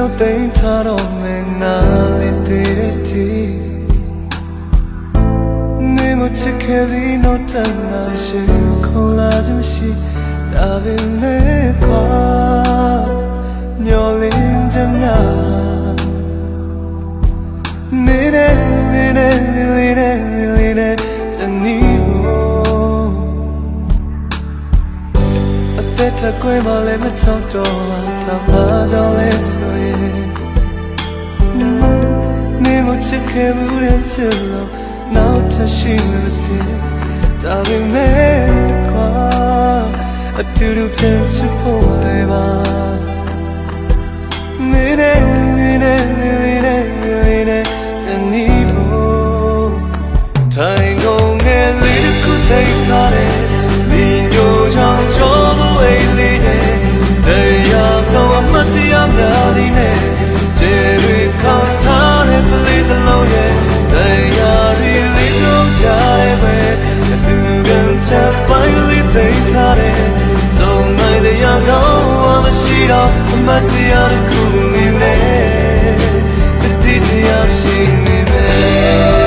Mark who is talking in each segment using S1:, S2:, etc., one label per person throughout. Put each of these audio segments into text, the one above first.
S1: မျိုးသိမ်းထားတော့မယ်နာလေးသေးတဲ့တီနေမချစ်ခဲ့ပြီးတော့တန်လာရှိခေါ်လာခြင်းမရှိဒါပေမဲ့ကွာမျောလင်းချင်များနေနေနေနေနေနေနေနေအနီးဖို့အသက်ထကွယ်မှလည်းမချောက်တော့တာဘာကြောင့်လဲဆိုရင်နေမချစ်ခဲ့မှုတဲ့ချစ်လို့နောက်ထပ်ရှိလို့တဲ့ဒါပေမဲ့ကွာအတူတူပြန်ချစ်ဖို့လည်းပါနေနေနေနေနေနေနေနေအနီးဖို့ထိုင်ကုန်ငယ်လေးတစ်ခုသိမ်းထားတယ်ဒီညိုချောင်းချောဖို့အိမ်လေးနဲ့တရားဆုံးအမတ်တရားများသည်နဲ့ကျေတွေခေါင်းထားတဲ့ပလေးတစ်လုံးရဲ့တရားရီလေးတို့ကြရဲပဲအတူကံချပိုင်းလေးသိမ်းထားတယ်စုံနိုင်တရားကောင်းမရှိတော့အမတ်တရားတစ်ခုနေနဲ့တတိတရားရှိနေမယ်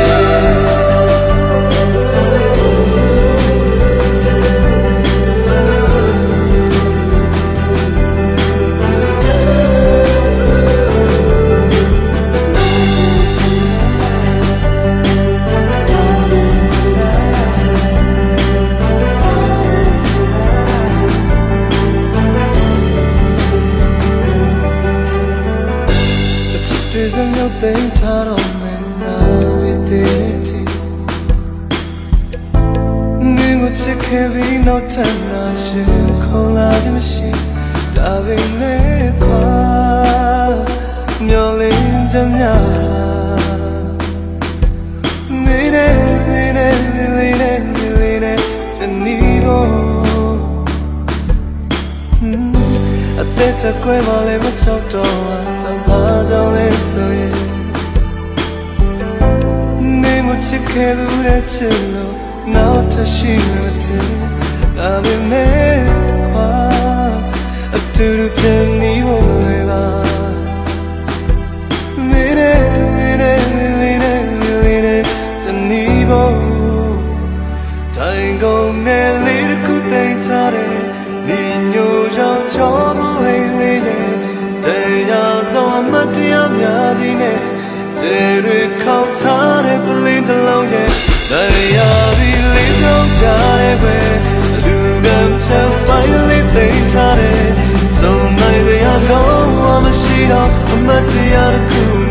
S1: စမျိုးသိမ်းထားတော့မယ်နာလေးသေးတီနေမချစ်ခဲ့ပြီးတော့တန်လာရှင်ခေါ်လာခြင်းမရှိဒါပေမဲ့ကွာမျောလင်းချင်များနေနေနေနေနေနေနေနေအနီးဖို့အသက်ထကွယ်မှလည်းမချောက်တော့တာဘာကြောင့်လဲဆိုရင်နေမချစ်ခဲ့ဘူးတဲ့ချစ်လို့နောက်ထပ်ရှိလို့တဲ့ဒါပေမဲ့ကွာအတူတူပြန်နေဖို့လည်းပါနေနေနေနေနေနေနေအနီးဖို့တိုင်ကုန်ငယ်လေးတစ်ခုသိမ်းထားတယ်ဒီညိုချောင်းချောမဟိလေးနဲ့တရားဆုံးအမတ်တရားများကြီးနဲ့ကျေတွေခေါက်ထားတဲ့ပလင်းတစ်လုံးရဲ့တရားရီလေးတော့ကြရဲပဲလူကံချပိုင်းလေးသိမ်းထားတယ်စုံနိုင်ရကောင်းမရှိတော့အမတ်တရားတစ်ခု